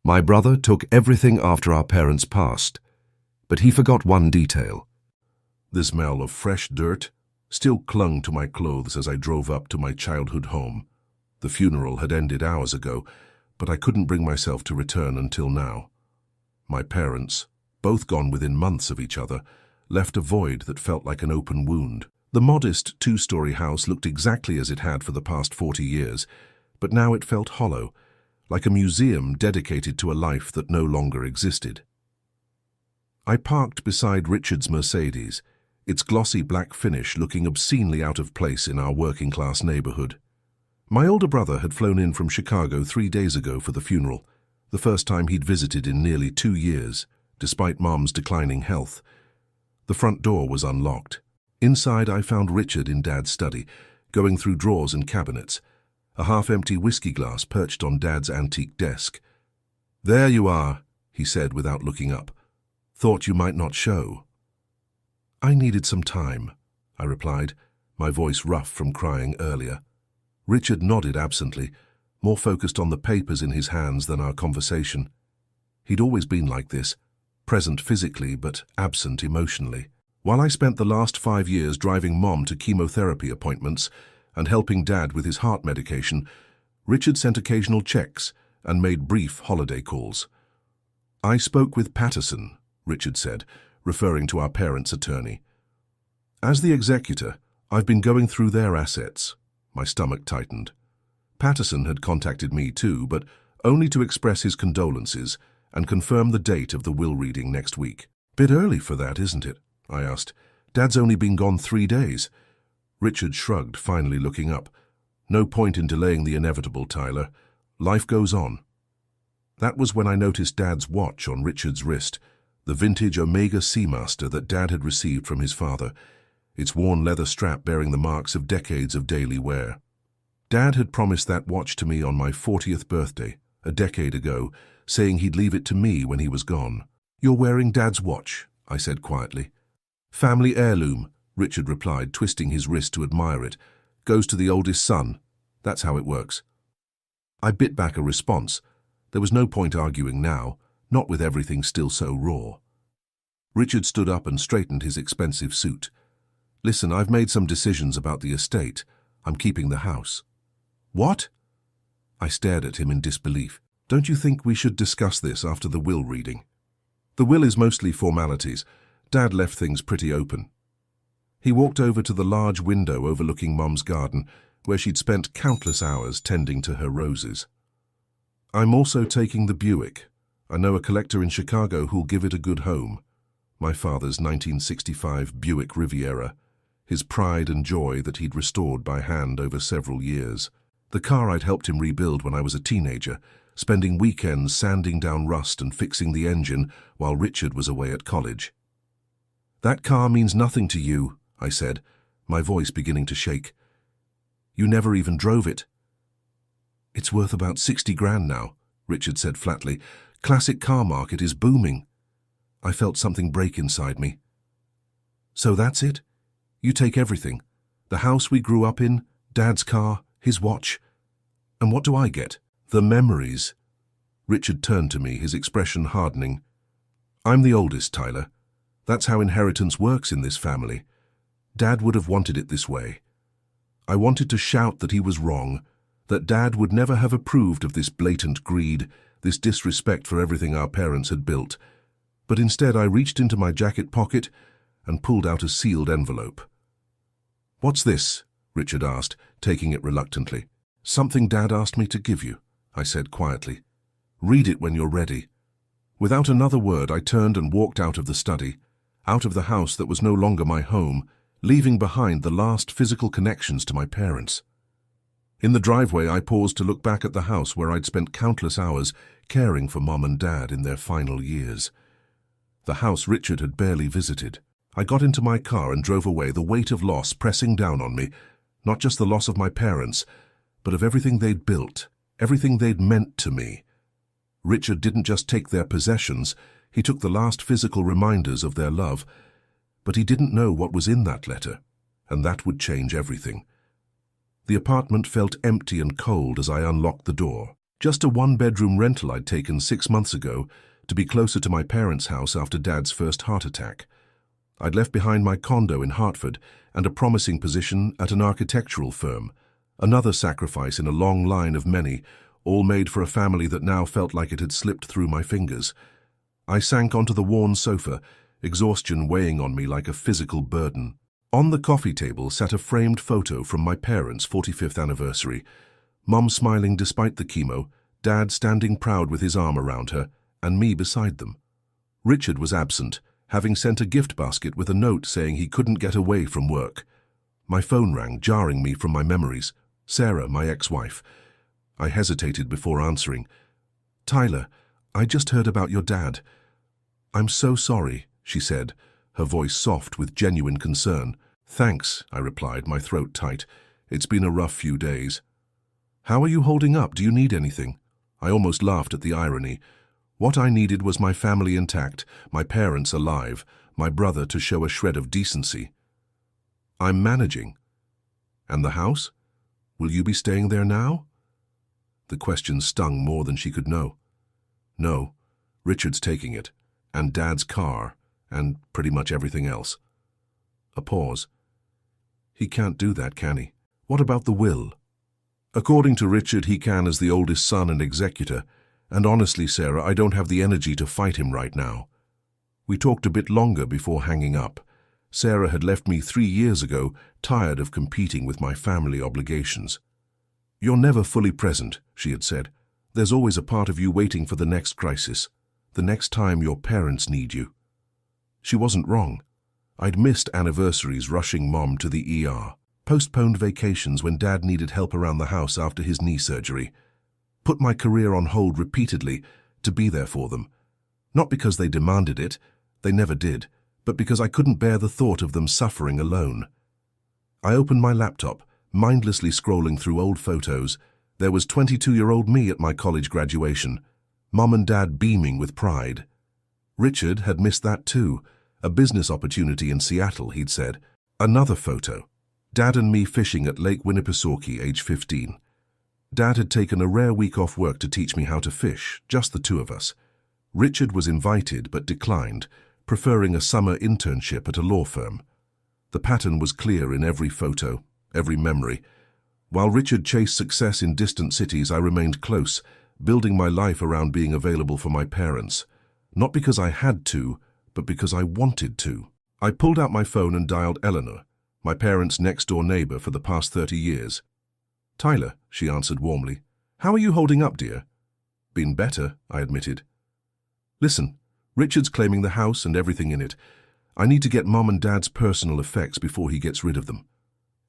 My brother took everything after our parents passed, but he forgot one detail. The smell of fresh dirt still clung to my clothes as I drove up to my childhood home. The funeral had ended hours ago, but I couldn't bring myself to return until now. My parents, both gone within months of each other, left a void that felt like an open wound. The modest two-story house looked exactly as it had for the past 40 years, but now it felt hollow, like a museum dedicated to a life that no longer existed. I parked beside Richard's Mercedes, its glossy black finish looking obscenely out of place in our working-class neighborhood. My older brother had flown in from Chicago 3 days ago for the funeral, the first time he'd visited in nearly 2 years, despite Mom's declining health. The front door was unlocked. Inside, I found Richard in Dad's study, going through drawers and cabinets, a half-empty whiskey glass perched on Dad's antique desk. "There you are," he said without looking up. "Thought you might not show." "I needed some time," I replied, my voice rough from crying earlier. Richard nodded absently, more focused on the papers in his hands than our conversation. He'd always been like this, present physically but absent emotionally. While I spent the last 5 years driving Mom to chemotherapy appointments and helping Dad with his heart medication, Richard sent occasional checks and made brief holiday calls. "I spoke with Patterson," Richard said, referring to our parents' attorney. "As the executor, I've been going through their assets." My stomach tightened. Patterson had contacted me too, but only to express his condolences and confirm the date of the will reading next week. "Bit early for that, isn't it?" I asked. "Dad's only been gone 3 days. Richard shrugged, finally looking up. "No point in delaying the inevitable, Tyler. Life goes on." That was when I noticed Dad's watch on Richard's wrist, the vintage Omega Seamaster that Dad had received from his father, its worn leather strap bearing the marks of decades of daily wear. Dad had promised that watch to me on my 40th birthday, a decade ago, saying he'd leave it to me when he was gone. "You're wearing Dad's watch," I said quietly. "Family heirloom," Richard replied, twisting his wrist to admire it. "Goes to the oldest son. That's how it works." I bit back a response. There was no point arguing now, not with everything still so raw. Richard stood up and straightened his expensive suit. "Listen, I've made some decisions about the estate. I'm keeping the house." "What?" I stared at him in disbelief. "Don't you think we should discuss this after the will reading?" "The will is mostly formalities. Dad left things pretty open." He walked over to the large window overlooking Mom's garden, where she'd spent countless hours tending to her roses. "I'm also taking the Buick. I know a collector in Chicago who'll give it a good home." My father's 1965 Buick Riviera, his pride and joy that he'd restored by hand over several years. The car I'd helped him rebuild when I was a teenager, spending weekends sanding down rust and fixing the engine while Richard was away at college. "That car means nothing to you," I said, my voice beginning to shake. "You never even drove it." "It's worth about 60 grand now," Richard said flatly. "Classic car market is booming." I felt something break inside me. "So that's it? You take everything? The house we grew up in, Dad's car, his watch. And what do I get?" "The memories." Richard turned to me, his expression hardening. "I'm the oldest, Tyler. That's how inheritance works in this family. Dad would have wanted it this way. I wanted to shout that he was wrong, that Dad would never have approved of this blatant greed, this disrespect for everything our parents had built. But instead I reached into my jacket pocket and pulled out a sealed envelope. "What's this?" Richard asked, taking it reluctantly. "Something Dad asked me to give you," I said quietly. "Read it when you're ready." Without another word, I turned and walked out of the study, out of the house that was no longer my home, leaving behind the last physical connections to my parents. In the driveway, I paused to look back at the house where I'd spent countless hours caring for Mom and Dad in their final years. The house Richard had barely visited. I got into my car and drove away, the weight of loss pressing down on me, not just the loss of my parents, but of everything they'd built, everything they'd meant to me. Richard didn't just take their possessions, he took the last physical reminders of their love, but he didn't know what was in that letter, and that would change everything. The apartment felt empty and cold as I unlocked the door. Just a one-bedroom rental I'd taken 6 months ago to be closer to my parents' house after Dad's first heart attack. I'd left behind my condo in Hartford and a promising position at an architectural firm, another sacrifice in a long line of many, all made for a family that now felt like it had slipped through my fingers. I sank onto the worn sofa, exhaustion weighing on me like a physical burden. On the coffee table sat a framed photo from my parents' 45th anniversary. Mum smiling despite the chemo, Dad standing proud with his arm around her, and me beside them. Richard was absent, having sent a gift basket with a note saying he couldn't get away from work. My phone rang, jarring me from my memories. Sarah, my ex-wife. I hesitated before answering. "Tyler, I just heard about your dad." "I'm so sorry," she said, her voice soft with genuine concern. "Thanks," I replied, my throat tight. "It's been a rough few days." "How are you holding up? Do you need anything?" I almost laughed at the irony. What I needed was my family intact, my parents alive, my brother to show a shred of decency. "I'm managing." "And the house? Will you be staying there now?" The question stung more than she could know. "No, Richard's taking it, and Dad's car, and pretty much everything else." A pause. "He can't do that, can he? What about the will?" "According to Richard, he can as the oldest son and executor, and honestly, Sarah, I don't have the energy to fight him right now." We talked a bit longer before hanging up. Sarah had left me 3 years ago, tired of competing with my family obligations. "You're never fully present," she had said. "There's always a part of you waiting for the next crisis, the next time your parents need you." She wasn't wrong. I'd missed anniversaries rushing Mom to the ER, postponed vacations when Dad needed help around the house after his knee surgery, put my career on hold repeatedly to be there for them. Not because they demanded it, they never did, but because I couldn't bear the thought of them suffering alone. I opened my laptop, mindlessly scrolling through old photos. There was 22-year-old me at my college graduation, Mom and Dad beaming with pride. Richard had missed that too, a business opportunity in Seattle, he'd said. Another photo, Dad and me fishing at Lake Winnipesaukee, age 15. Dad had taken a rare week off work to teach me how to fish, just the two of us. Richard was invited but declined, preferring a summer internship at a law firm. The pattern was clear in every photo, every memory. While Richard chased success in distant cities, I remained close, building my life around being available for my parents. Not because I had to, but because I wanted to. I pulled out my phone and dialed Eleanor, my parents' next-door neighbor for the past 30 years. "Tyler," she answered warmly. "How are you holding up, dear?" "Been better," I admitted. "Listen, Richard's claiming the house and everything in it. I need to get Mom and Dad's personal effects before he gets rid of them."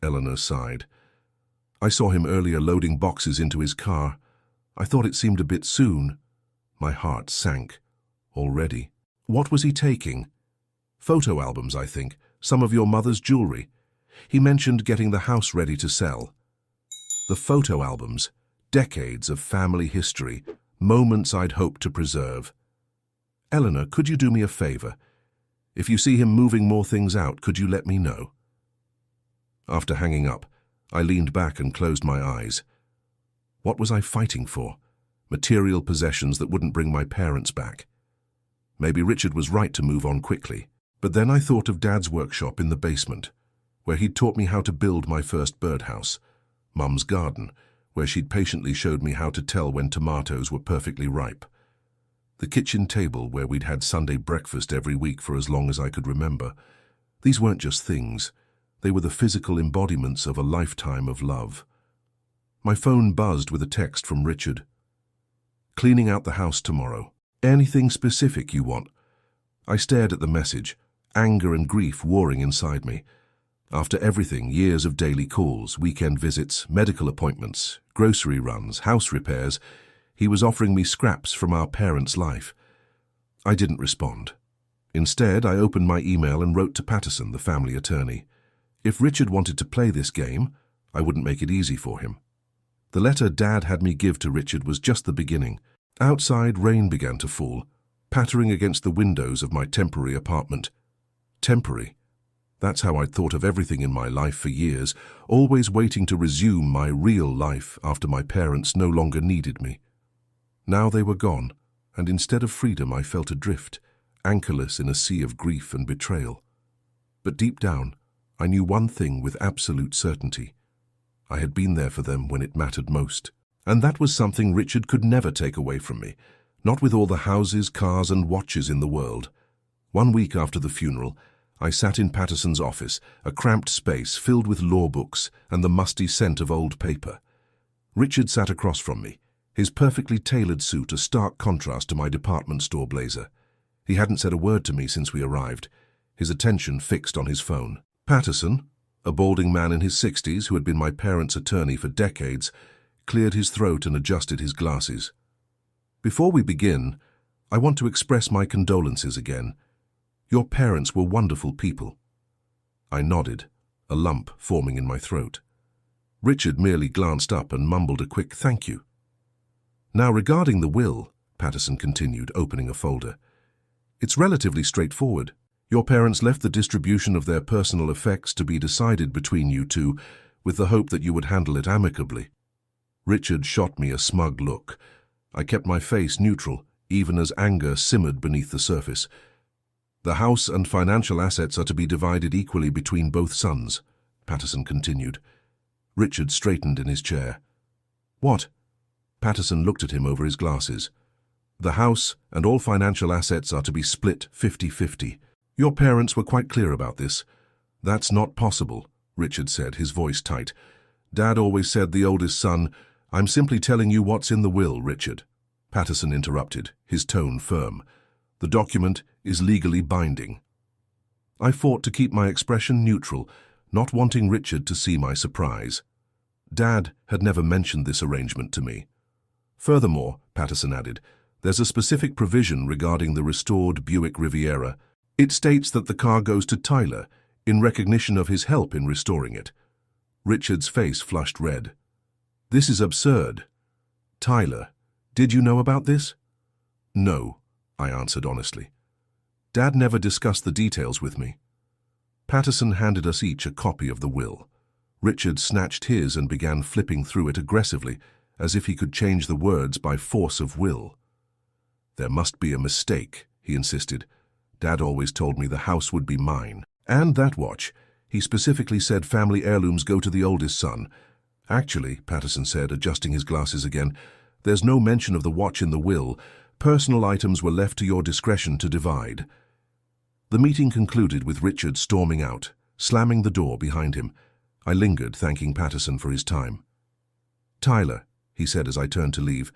Eleanor sighed. "I saw him earlier loading boxes into his car. I thought it seemed a bit soon." My heart sank. Already. "What was he taking?" "Photo albums, I think. Some of your mother's jewelry. He mentioned getting the house ready to sell." The photo albums, decades of family history, moments I'd hoped to preserve. "Eleanor, could you do me a favor? If you see him moving more things out, could you let me know?" After hanging up, I leaned back and closed my eyes. What was I fighting for? Material possessions that wouldn't bring my parents back. Maybe Richard was right to move on quickly. But then I thought of Dad's workshop in the basement, where he'd taught me how to build my first birdhouse. Mum's garden, where she'd patiently showed me how to tell when tomatoes were perfectly ripe. The kitchen table where we'd had Sunday breakfast every week for as long as I could remember. These weren't just things. They were the physical embodiments of a lifetime of love. My phone buzzed with a text from Richard. "Cleaning out the house tomorrow. Anything specific you want?" I stared at the message, anger and grief warring inside me. After everything, years of daily calls, weekend visits, medical appointments, grocery runs, house repairs, he was offering me scraps from our parents' life. I didn't respond. Instead, I opened my email and wrote to Patterson, the family attorney. If Richard wanted to play this game, I wouldn't make it easy for him. The letter Dad had me give to Richard was just the beginning. Outside, rain began to fall, pattering against the windows of my temporary apartment. Temporary. That's how I'd thought of everything in my life for years, always waiting to resume my real life after my parents no longer needed me. Now they were gone, and instead of freedom I felt adrift, anchorless in a sea of grief and betrayal. But deep down, I knew one thing with absolute certainty. I had been there for them when it mattered most. And that was something Richard could never take away from me, not with all the houses, cars and watches in the world. 1 week after the funeral, I sat in Patterson's office, a cramped space filled with law books and the musty scent of old paper. Richard sat across from me, his perfectly tailored suit a stark contrast to my department store blazer. He hadn't said a word to me since we arrived, his attention fixed on his phone. Patterson, a balding man in his 60s who had been my parents' attorney for decades, cleared his throat and adjusted his glasses. "Before we begin, I want to express my condolences again. Your parents were wonderful people." I nodded, a lump forming in my throat. Richard merely glanced up and mumbled a quick thank you. "Now regarding the will," Patterson continued, opening a folder, "it's relatively straightforward. Your parents left the distribution of their personal effects to be decided between you two, with the hope that you would handle it amicably." Richard shot me a smug look. I kept my face neutral, even as anger simmered beneath the surface. "The house and financial assets are to be divided equally between both sons," Patterson continued. Richard straightened in his chair. "What?" Patterson looked at him over his glasses. "The house and all financial assets are to be split 50-50. Your parents were quite clear about this." "That's not possible," Richard said, his voice tight. "Dad always said the oldest son—" "I'm simply telling you what's in the will, Richard," Patterson interrupted, his tone firm. "The document is legally binding." I fought to keep my expression neutral, not wanting Richard to see my surprise. Dad had never mentioned this arrangement to me. "Furthermore," Patterson added, "there's a specific provision regarding the restored Buick Riviera. It states that the car goes to Tyler in recognition of his help in restoring it." Richard's face flushed red. "This is absurd." "Tyler, did you know about this?" "No," I answered honestly. "Dad never discussed the details with me." Patterson handed us each a copy of the will. Richard snatched his and began flipping through it aggressively, as if he could change the words by force of will. "There must be a mistake," he insisted. "Dad always told me the house would be mine. And that watch. He specifically said family heirlooms go to the oldest son. Actually," Patterson said, adjusting his glasses again, "there's no mention of the watch in the will. Personal items were left to your discretion to divide." The meeting concluded with Richard storming out, slamming the door behind him. I lingered, thanking Patterson for his time. "Tyler," he said as I turned to leave,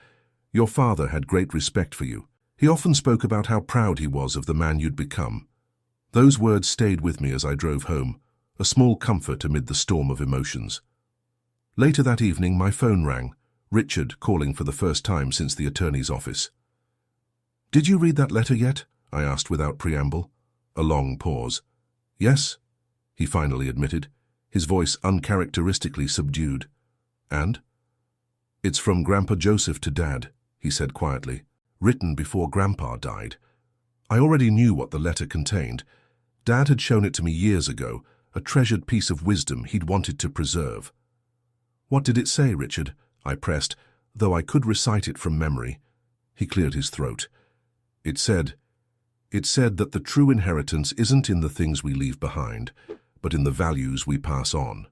"your father had great respect for you. He often spoke about how proud he was of the man you'd become." Those words stayed with me as I drove home, a small comfort amid the storm of emotions. Later that evening, my phone rang, Richard calling for the first time since the attorney's office. "Did you read that letter yet?" I asked without preamble. A long pause. "Yes," he finally admitted, his voice uncharacteristically subdued. "And?" "It's from Grandpa Joseph to Dad," he said quietly, "written before Grandpa died." I already knew what the letter contained. Dad had shown it to me years ago, a treasured piece of wisdom he'd wanted to preserve. "What did it say, Richard?" I pressed, though I could recite it from memory. He cleared his throat. It said that the true inheritance isn't in the things we leave behind, but in the values we pass on.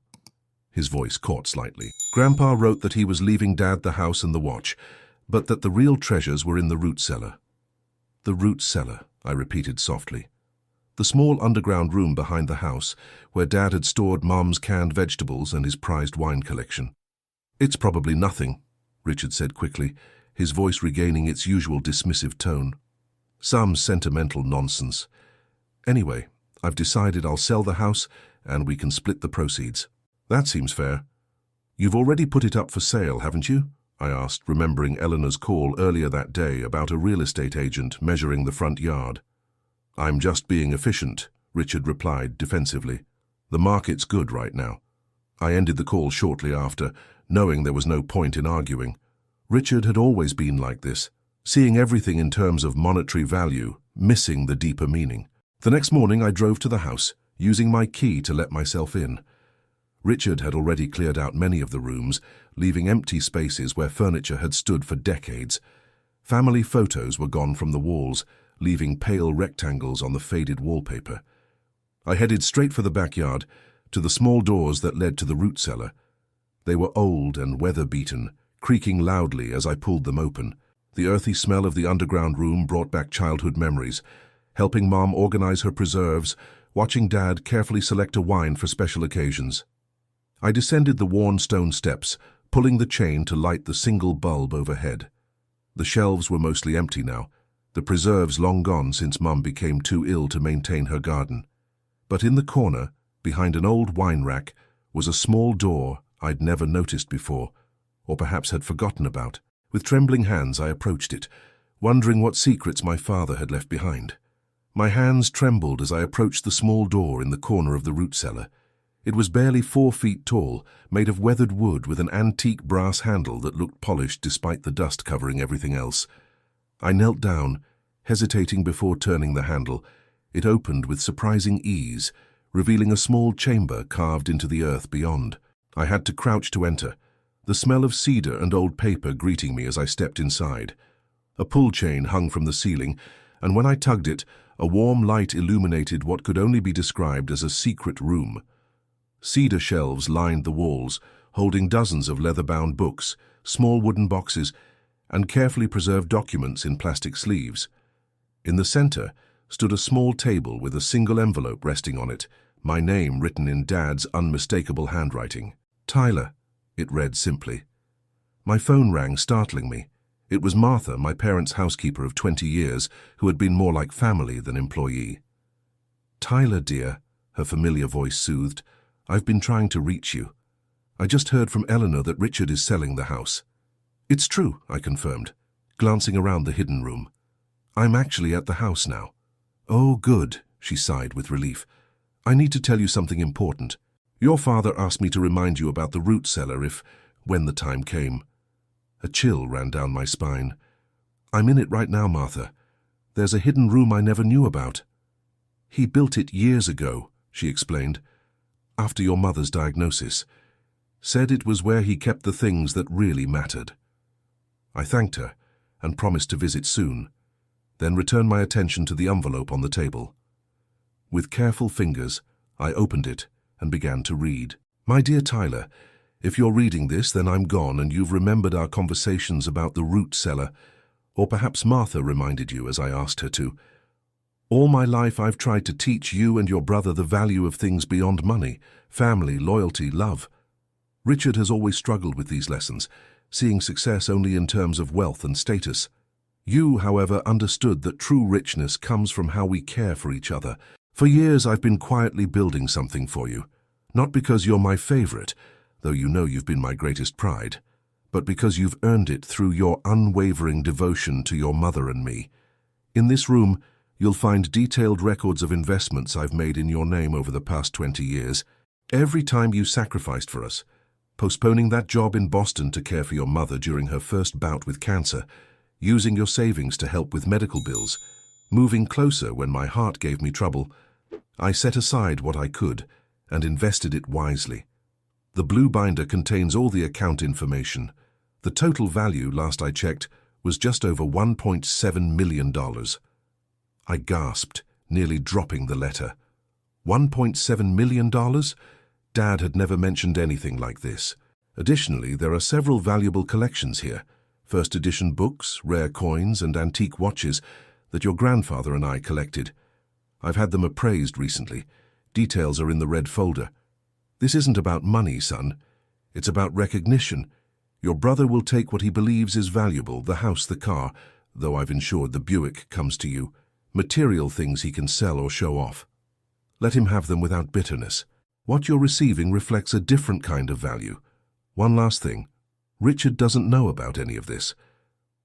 His voice caught slightly. Grandpa wrote that he was leaving Dad the house and the watch, but that the real treasures were in the root cellar. "The root cellar," I repeated softly. The small underground room behind the house, where Dad had stored Mom's canned vegetables and his prized wine collection. "It's probably nothing," Richard said quickly, his voice regaining its usual dismissive tone. "Some sentimental nonsense. Anyway, I've decided I'll sell the house and we can split the proceeds." "That seems fair." "You've already put it up for sale, haven't you?" I asked, remembering Eleanor's call earlier that day about a real estate agent measuring the front yard. "I'm just being efficient," Richard replied defensively. "The market's good right now." I ended the call shortly after, knowing there was no point in arguing. Richard had always been like this, seeing everything in terms of monetary value, missing the deeper meaning. The next morning I drove to the house, using my key to let myself in. Richard had already cleared out many of the rooms, leaving empty spaces where furniture had stood for decades. Family photos were gone from the walls, leaving pale rectangles on the faded wallpaper. I headed straight for the backyard, to the small doors that led to the root cellar. They were old and weather-beaten, creaking loudly as I pulled them open. The earthy smell of the underground room brought back childhood memories, helping Mom organize her preserves, watching Dad carefully select a wine for special occasions. I descended the worn stone steps, pulling the chain to light the single bulb overhead. The shelves were mostly empty now, the preserves long gone since Mum became too ill to maintain her garden. But in the corner, behind an old wine rack, was a small door I'd never noticed before, or perhaps had forgotten about. With trembling hands I approached it, wondering what secrets my father had left behind. My hands trembled as I approached the small door in the corner of the root cellar. It was barely 4 feet tall, made of weathered wood with an antique brass handle that looked polished despite the dust covering everything else. I knelt down, hesitating before turning the handle. It opened with surprising ease, revealing a small chamber carved into the earth beyond. I had to crouch to enter, the smell of cedar and old paper greeting me as I stepped inside. A pull chain hung from the ceiling, and when I tugged it, a warm light illuminated what could only be described as a secret room. Cedar shelves lined the walls, holding dozens of leather-bound books, small wooden boxes, and carefully preserved documents in plastic sleeves. In the center stood a small table with a single envelope resting on it, my name written in Dad's unmistakable handwriting. Tyler, it read simply. My phone rang, startling me. It was Martha, my parents' housekeeper of 20 years, who had been more like family than employee. Tyler, dear, her familiar voice soothed, I've been trying to reach you. I just heard from Eleanor that Richard is selling the house. It's true, I confirmed, glancing around the hidden room. I'm actually at the house now. Oh, good, she sighed with relief. I need to tell you something important. Your father asked me to remind you about the root cellar when the time came. A chill ran down my spine. I'm in it right now, Martha. There's a hidden room I never knew about. He built it years ago, she explained, after your mother's diagnosis. Said it was where he kept the things that really mattered. I thanked her and promised to visit soon, then returned my attention to the envelope on the table. With careful fingers, I opened it and began to read. My dear Tyler, if you're reading this, then I'm gone and you've remembered our conversations about the root cellar, or perhaps Martha reminded you as I asked her to. All my life I've tried to teach you and your brother the value of things beyond money, family, loyalty, love. Richard has always struggled with these lessons, seeing success only in terms of wealth and status. You, however, understood that true richness comes from how we care for each other. For years I've been quietly building something for you, not because you're my favorite, though you know you've been my greatest pride, but because you've earned it through your unwavering devotion to your mother and me. In this room, you'll find detailed records of investments I've made in your name over the past 20 years. Every time you sacrificed for us, postponing that job in Boston to care for your mother during her first bout with cancer, using your savings to help with medical bills, moving closer when my heart gave me trouble, I set aside what I could and invested it wisely. The blue binder contains all the account information. The total value, last I checked, was just over $1.7 million. I gasped, nearly dropping the letter. $1.7 million? Dad had never mentioned anything like this. Additionally, there are several valuable collections here. First edition books, rare coins, and antique watches that your grandfather and I collected. I've had them appraised recently. Details are in the red folder. This isn't about money, son. It's about recognition. Your brother will take what he believes is valuable, the house, the car, though I've ensured the Buick comes to you, material things he can sell or show off. Let him have them without bitterness. What you're receiving reflects a different kind of value. One last thing. Richard doesn't know about any of this.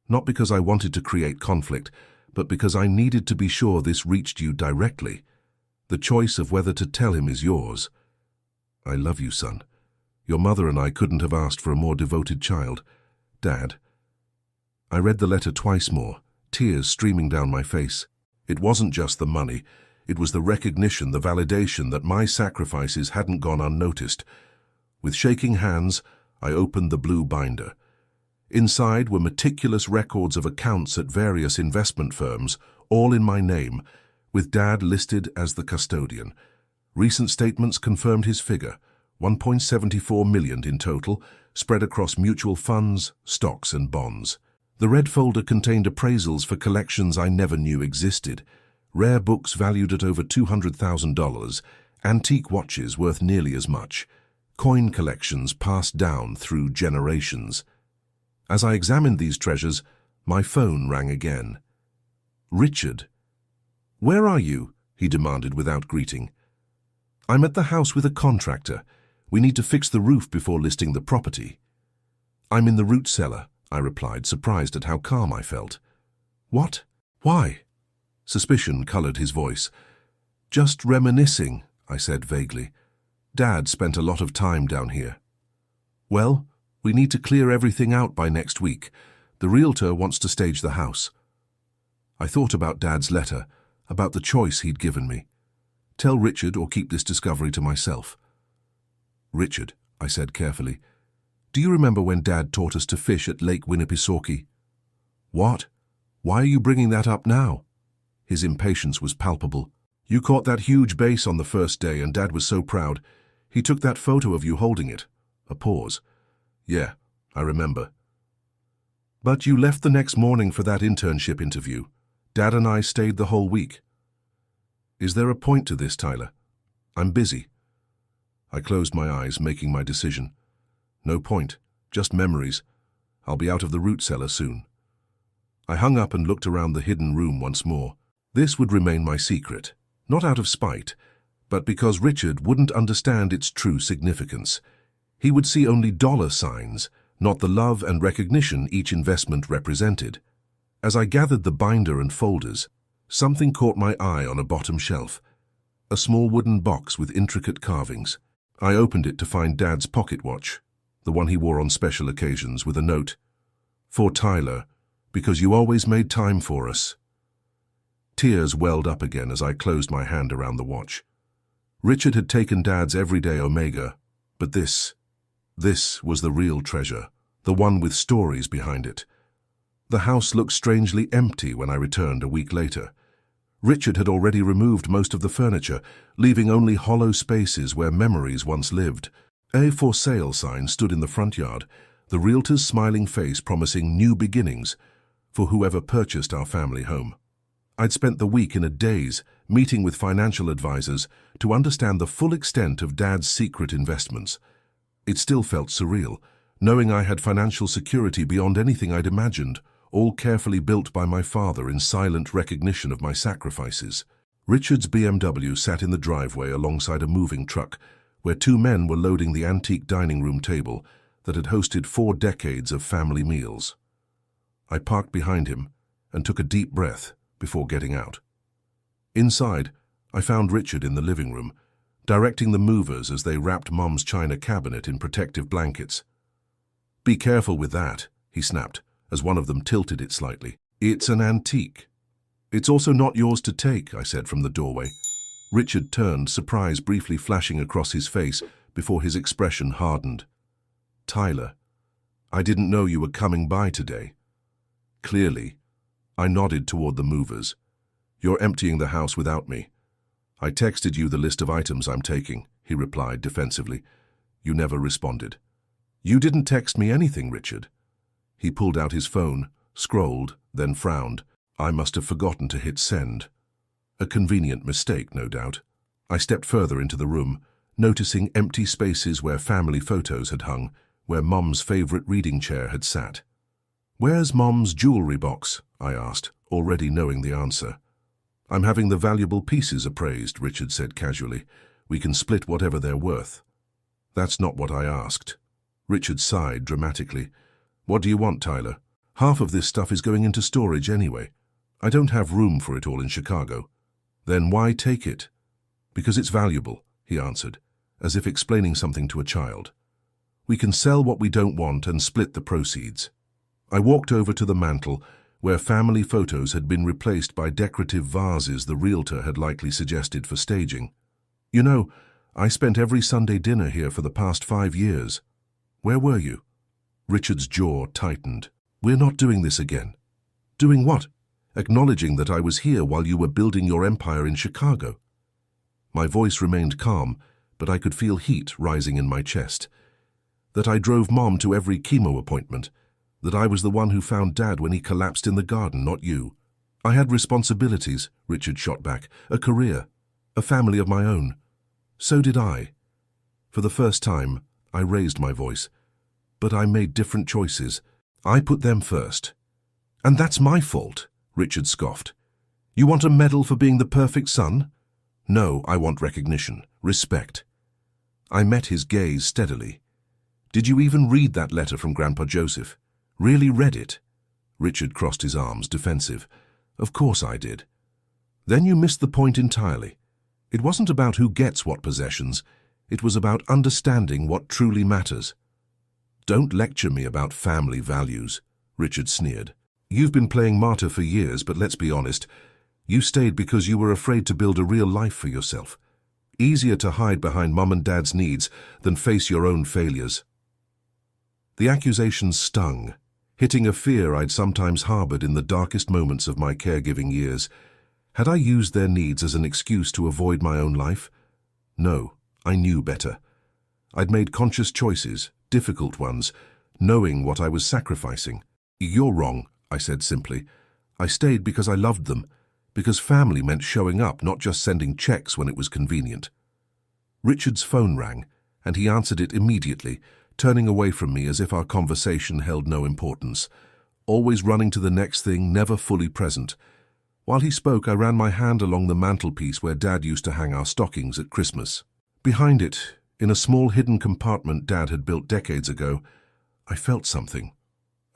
Not because I wanted to create conflict, but because I needed to be sure this reached you directly. The choice of whether to tell him is yours. I love you, son. Your mother and I couldn't have asked for a more devoted child. Dad. I read the letter twice more, tears streaming down my face. It wasn't just the money. It was the recognition, the validation that my sacrifices hadn't gone unnoticed. With shaking hands, I opened the blue binder. Inside were meticulous records of accounts at various investment firms, all in my name, with Dad listed as the custodian. Recent statements confirmed his figure, 1.74 million in total, spread across mutual funds, stocks and bonds. The red folder contained appraisals for collections I never knew existed, rare books valued at over $200,000, antique watches worth nearly as much, coin collections passed down through generations. As I examined these treasures, my phone rang again. "Richard." "Where are you?" he demanded without greeting. "I'm at the house with a contractor. We need to fix the roof before listing the property." "I'm in the root cellar," I replied, surprised at how calm I felt. "What? Why?" Suspicion colored his voice. "Just reminiscing," I said vaguely. "Dad spent a lot of time down here." "Well, we need to clear everything out by next week. The realtor wants to stage the house." I thought about Dad's letter, about the choice he'd given me. Tell Richard or keep this discovery to myself. "Richard," I said carefully, "do you remember when Dad taught us to fish at Lake Winnipesaukee?" "What? Why are you bringing that up now?" His impatience was palpable. "You caught that huge bass on the first day and Dad was so proud. He took that photo of you holding it." A pause. "Yeah, I remember." "But you left the next morning for that internship interview. Dad and I stayed the whole week." "Is there a point to this, Tyler?" "I'm busy." I closed my eyes, making my decision. "No point, just memories. I'll be out of the root cellar soon." I hung up and looked around the hidden room once more. This would remain my secret, not out of spite, but because Richard wouldn't understand its true significance. He would see only dollar signs, not the love and recognition each investment represented. As I gathered the binder and folders, something caught my eye on a bottom shelf. A small wooden box with intricate carvings. I opened it to find Dad's pocket watch, the one he wore on special occasions, with a note, "For Tyler, because you always made time for us." Tears welled up again as I closed my hand around the watch. Richard had taken Dad's everyday Omega, but this was the real treasure, the one with stories behind it. The house looked strangely empty when I returned a week later. Richard had already removed most of the furniture, leaving only hollow spaces where memories once lived. A "for sale" sign stood in the front yard, the realtor's smiling face promising new beginnings for whoever purchased our family home. I'd spent the week in a daze, meeting with financial advisors to understand the full extent of Dad's secret investments. It still felt surreal, knowing I had financial security beyond anything I'd imagined, all carefully built by my father in silent recognition of my sacrifices. Richard's BMW sat in the driveway alongside a moving truck, where two men were loading the antique dining room table that had hosted 4 decades of family meals. I parked behind him and took a deep breath before getting out. Inside, I found Richard in the living room, directing the movers as they wrapped Mom's china cabinet in protective blankets. "Be careful with that," he snapped, as one of them tilted it slightly. "It's an antique." "It's also not yours to take," I said from the doorway. Richard turned, surprise briefly flashing across his face before his expression hardened. "Tyler, I didn't know you were coming by today." "Clearly." I nodded toward the movers. "You're emptying the house without me." "I texted you the list of items I'm taking," he replied defensively. "You never responded." "You didn't text me anything, Richard." He pulled out his phone, scrolled, then frowned. I must have forgotten to hit send. A convenient mistake, no doubt. I stepped further into the room, noticing empty spaces where family photos had hung, where Mom's favorite reading chair had sat. "Where's Mom's jewelry box?" I asked, already knowing the answer. "I'm having the valuable pieces appraised," Richard said casually. "We can split whatever they're worth." "That's not what I asked." Richard sighed dramatically. "What do you want, Tyler? Half of this stuff is going into storage anyway. I don't have room for it all in Chicago." "Then why take it?" "Because it's valuable," he answered, as if explaining something to a child. "We can sell what we don't want and split the proceeds." I walked over to the mantel, where family photos had been replaced by decorative vases the realtor had likely suggested for staging. "You know, I spent every Sunday dinner here for the past 5 years. Where were you?" Richard's jaw tightened. We're not doing this again. Doing what? Acknowledging that I was here while you were building your empire in Chicago. My voice remained calm, but I could feel heat rising in my chest. That I drove Mom to every chemo appointment. That I was the one who found Dad when he collapsed in the garden, not you. I had responsibilities, Richard shot back. A career. A family of my own. So did I. For the first time, I raised my voice. But I made different choices. I put them first. And that's my fault, Richard scoffed. You want a medal for being the perfect son? No, I want recognition, respect. I met his gaze steadily. Did you even read that letter from Grandpa Joseph? Really read it? Richard crossed his arms, defensive. Of course I did. Then you missed the point entirely. It wasn't about who gets what possessions. It was about understanding what truly matters. Don't lecture me about family values, Richard sneered. You've been playing martyr for years, but let's be honest. You stayed because you were afraid to build a real life for yourself. Easier to hide behind Mum and Dad's needs than face your own failures. The accusations stung, hitting a fear I'd sometimes harbored in the darkest moments of my caregiving years. Had I used their needs as an excuse to avoid my own life? No, I knew better. I'd made conscious choices, difficult ones, knowing what I was sacrificing. You're wrong, I said simply. I stayed because I loved them, because family meant showing up, not just sending checks when it was convenient. Richard's phone rang, and he answered it immediately, turning away from me as if our conversation held no importance. Always running to the next thing, never fully present. While he spoke, I ran my hand along the mantelpiece where Dad used to hang our stockings at Christmas. Behind it, in a small hidden compartment Dad had built decades ago, I felt something.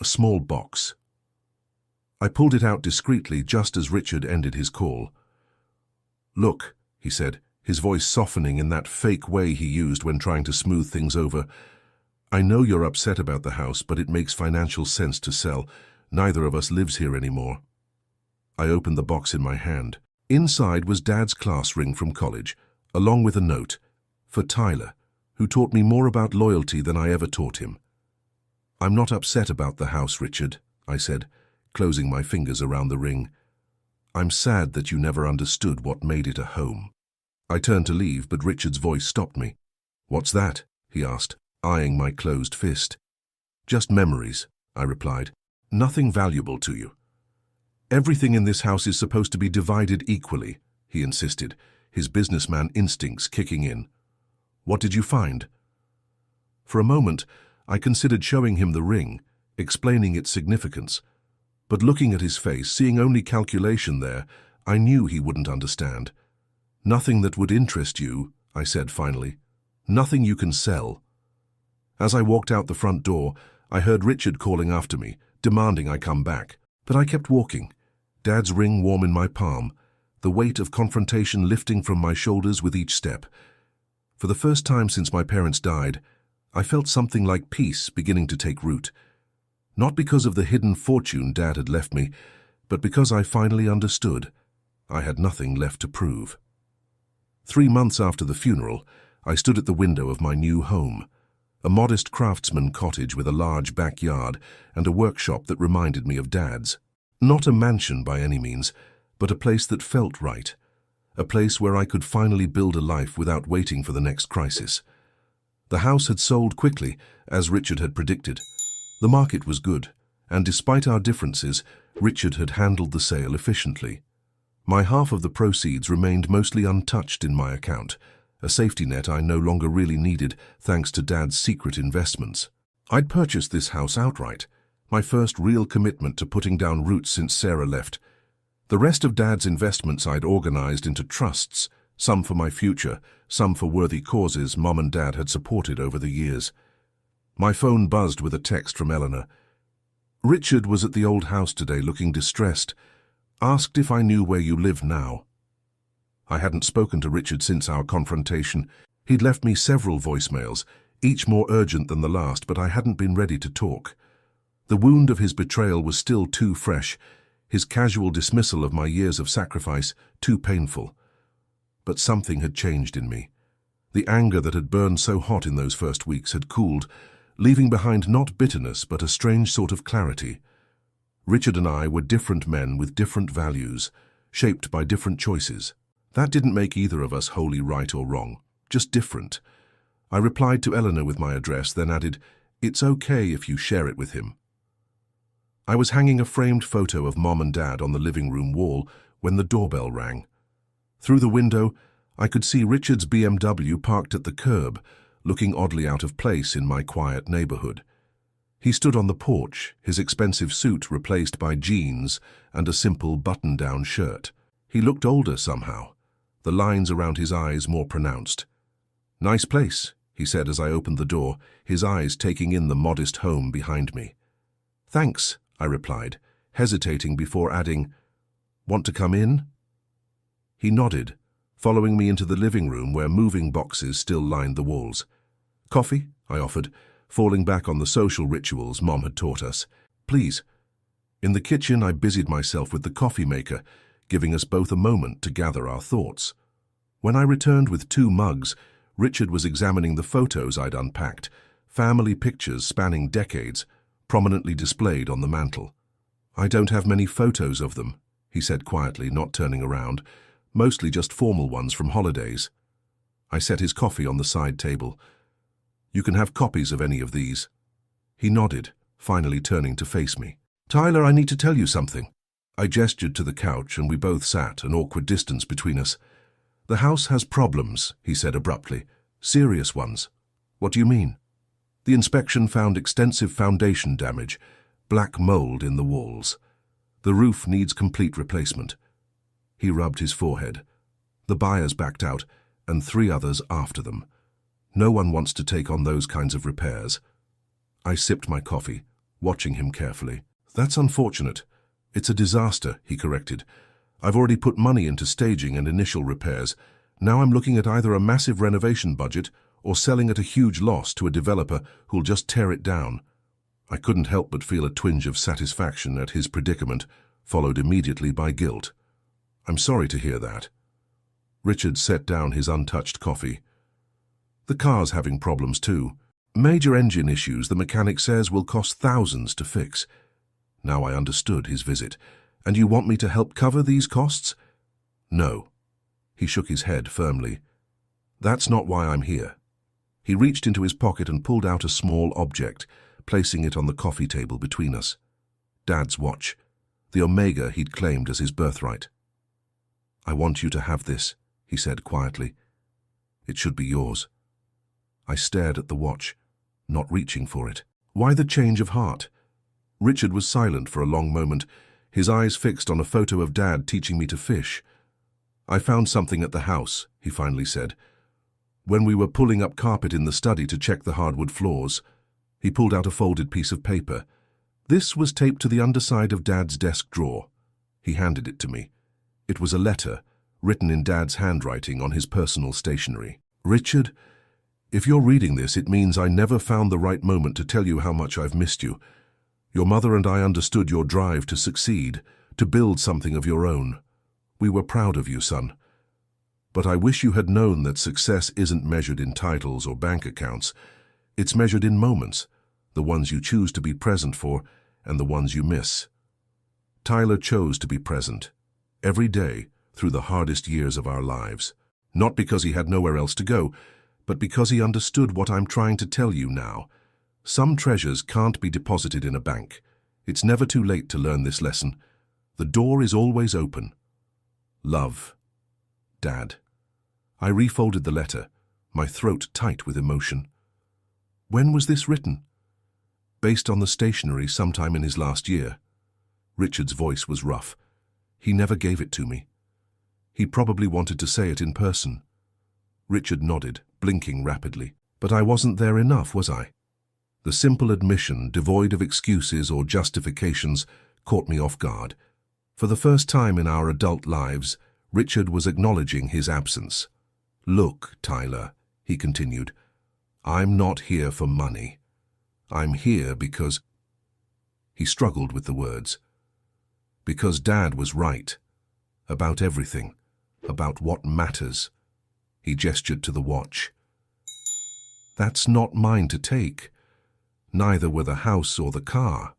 A small box. I pulled it out discreetly just as Richard ended his call. Look, he said, his voice softening in that fake way he used when trying to smooth things over. I know you're upset about the house, but it makes financial sense to sell. Neither of us lives here anymore. I opened the box in my hand. Inside was Dad's class ring from college, along with a note, for Tyler, who taught me more about loyalty than I ever taught him. I'm not upset about the house, Richard, I said, closing my fingers around the ring. I'm sad that you never understood what made it a home. I turned to leave, but Richard's voice stopped me. What's that? He asked, eyeing my closed fist. Just memories, I replied. Nothing valuable to you. Everything in this house is supposed to be divided equally, he insisted, his businessman instincts kicking in. What did you find? For a moment, I considered showing him the ring, explaining its significance. But looking at his face, seeing only calculation there, I knew he wouldn't understand. Nothing that would interest you, I said finally. Nothing you can sell. As I walked out the front door, I heard Richard calling after me, demanding I come back. But I kept walking, Dad's ring warm in my palm, the weight of confrontation lifting from my shoulders with each step. For the first time since my parents died, I felt something like peace beginning to take root. Not because of the hidden fortune Dad had left me, but because I finally understood. I had nothing left to prove. 3 months after the funeral, I stood at the window of my new home. A modest craftsman cottage with a large backyard and a workshop that reminded me of Dad's. Not a mansion by any means, but a place that felt right. A place where I could finally build a life without waiting for the next crisis. The house had sold quickly, as Richard had predicted. The market was good, and despite our differences, Richard had handled the sale efficiently. My half of the proceeds remained mostly untouched in my account, a safety net I no longer really needed thanks to Dad's secret investments. I'd purchased this house outright, my first real commitment to putting down roots since Sarah left. The rest of Dad's investments I'd organized into trusts, some for my future, some for worthy causes Mom and Dad had supported over the years. My phone buzzed with a text from Eleanor. Richard was at the old house today looking distressed. Asked if I knew where you live now. I hadn't spoken to Richard since our confrontation. He'd left me several voicemails, each more urgent than the last, but I hadn't been ready to talk. The wound of his betrayal was still too fresh, his casual dismissal of my years of sacrifice too painful. But something had changed in me. The anger that had burned so hot in those first weeks had cooled, leaving behind not bitterness but a strange sort of clarity. Richard and I were different men with different values, shaped by different choices. That didn't make either of us wholly right or wrong, just different. I replied to Eleanor with my address, then added, "It's okay if you share it with him." I was hanging a framed photo of Mom and Dad on the living room wall when the doorbell rang. Through the window, I could see Richard's BMW parked at the curb, looking oddly out of place in my quiet neighborhood. He stood on the porch, his expensive suit replaced by jeans and a simple button-down shirt. He looked older somehow, the lines around his eyes more pronounced. "Nice place," he said as I opened the door, his eyes taking in the modest home behind me. "Thanks," I replied, hesitating before adding, "Want to come in?" He nodded, following me into the living room where moving boxes still lined the walls. "Coffee?" I offered, falling back on the social rituals Mom had taught us. "Please." In the kitchen, I busied myself with the coffee maker, giving us both a moment to gather our thoughts. When I returned with 2 mugs, Richard was examining the photos I'd unpacked, family pictures spanning decades, prominently displayed on the mantel. "I don't have many photos of them," he said quietly, not turning around, mostly just formal ones from holidays. I set his coffee on the side table. "You can have copies of any of these." He nodded, finally turning to face me. "Tyler, I need to tell you something." I gestured to the couch and we both sat, an awkward distance between us. "The house has problems," he said abruptly. "Serious ones." "What do you mean?" "The inspection found extensive foundation damage, black mold in the walls. The roof needs complete replacement." He rubbed his forehead. "The buyers backed out, and 3 others after them. No one wants to take on those kinds of repairs." I sipped my coffee, watching him carefully. "That's unfortunate. It's a disaster," he corrected. "I've already put money into staging and initial repairs. Now I'm looking at either a massive renovation budget or selling at a huge loss to a developer who'll just tear it down." I couldn't help but feel a twinge of satisfaction at his predicament, followed immediately by guilt. "I'm sorry to hear that." Richard set down his untouched coffee. "The car's having problems too. Major engine issues the mechanic says will cost thousands to fix." Now I understood his visit. "And you want me to help cover these costs?" "No." He shook his head firmly. "That's not why I'm here." He reached into his pocket and pulled out a small object, placing it on the coffee table between us. Dad's watch, the Omega he'd claimed as his birthright. "I want you to have this," he said quietly. "It should be yours." I stared at the watch, not reaching for it. Why the change of heart? Richard was silent for a long moment, his eyes fixed on a photo of Dad teaching me to fish. "I found something at the house," he finally said. "When we were pulling up carpet in the study to check the hardwood floors." He pulled out a folded piece of paper. "This was taped to the underside of Dad's desk drawer." He handed it to me. It was a letter, written in Dad's handwriting on his personal stationery. "Richard, if you're reading this, it means I never found the right moment to tell you how much I've missed you. Your mother and I understood your drive to succeed, to build something of your own. We were proud of you, son. But I wish you had known that success isn't measured in titles or bank accounts. It's measured in moments, the ones you choose to be present for and the ones you miss." Tyler chose to be present, every day, through the hardest years of our lives. Not because he had nowhere else to go, but because he understood what I'm trying to tell you now. Some treasures can't be deposited in a bank. It's never too late to learn this lesson. The door is always open. Love, Dad. I refolded the letter, my throat tight with emotion. When was this written? Based on the stationery sometime in his last year. Richard's voice was rough. He never gave it to me. He probably wanted to say it in person. Richard nodded, blinking rapidly. But I wasn't there enough, was I? The simple admission, devoid of excuses or justifications, caught me off guard. For the first time in our adult lives, Richard was acknowledging his absence. "Look, Tyler," he continued, "I'm not here for money. I'm here because—" He struggled with the words. "Because Dad was right. About everything. About what matters." He gestured to the watch. "That's not mine to take. Neither were the house or the car.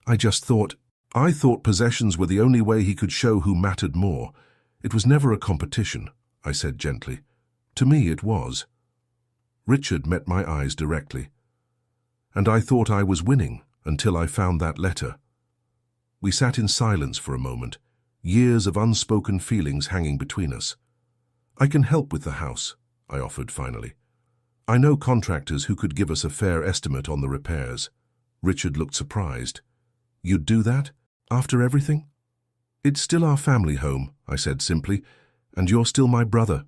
I thought possessions were the only way he could show who mattered more. It was never a competition, I said gently. To me it was. Richard met my eyes directly. And I thought I was winning until I found that letter. We sat in silence for a moment, years of unspoken feelings hanging between us. I can help with the house, I offered finally. I know contractors who could give us a fair estimate on the repairs. Richard looked surprised. You'd do that? After everything? It's still our family home, I said simply, and you're still my brother.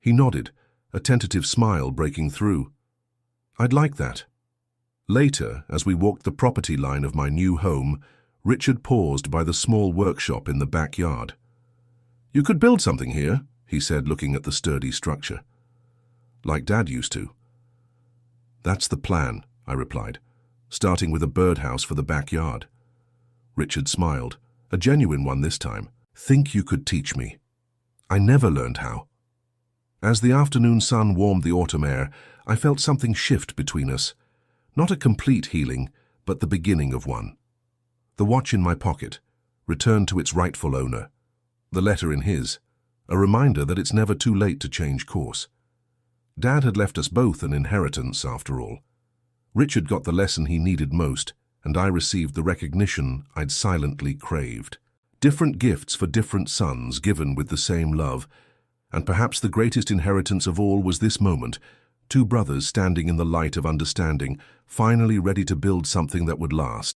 He nodded, a tentative smile breaking through. I'd like that. Later, as we walked the property line of my new home, Richard paused by the small workshop in the backyard. You could build something here, he said, looking at the sturdy structure. Like Dad used to. That's the plan, I replied, starting with a birdhouse for the backyard. Richard smiled, a genuine one this time. Think you could teach me? I never learned how. As the afternoon sun warmed the autumn air, I felt something shift between us. Not a complete healing, but the beginning of one. The watch in my pocket returned to its rightful owner. The letter in his, a reminder that it's never too late to change course. Dad had left us both an inheritance, after all. Richard got the lesson he needed most, and I received the recognition I'd silently craved. Different gifts for different sons given with the same love, and perhaps the greatest inheritance of all was this moment, two brothers standing in the light of understanding, finally ready to build something that would last.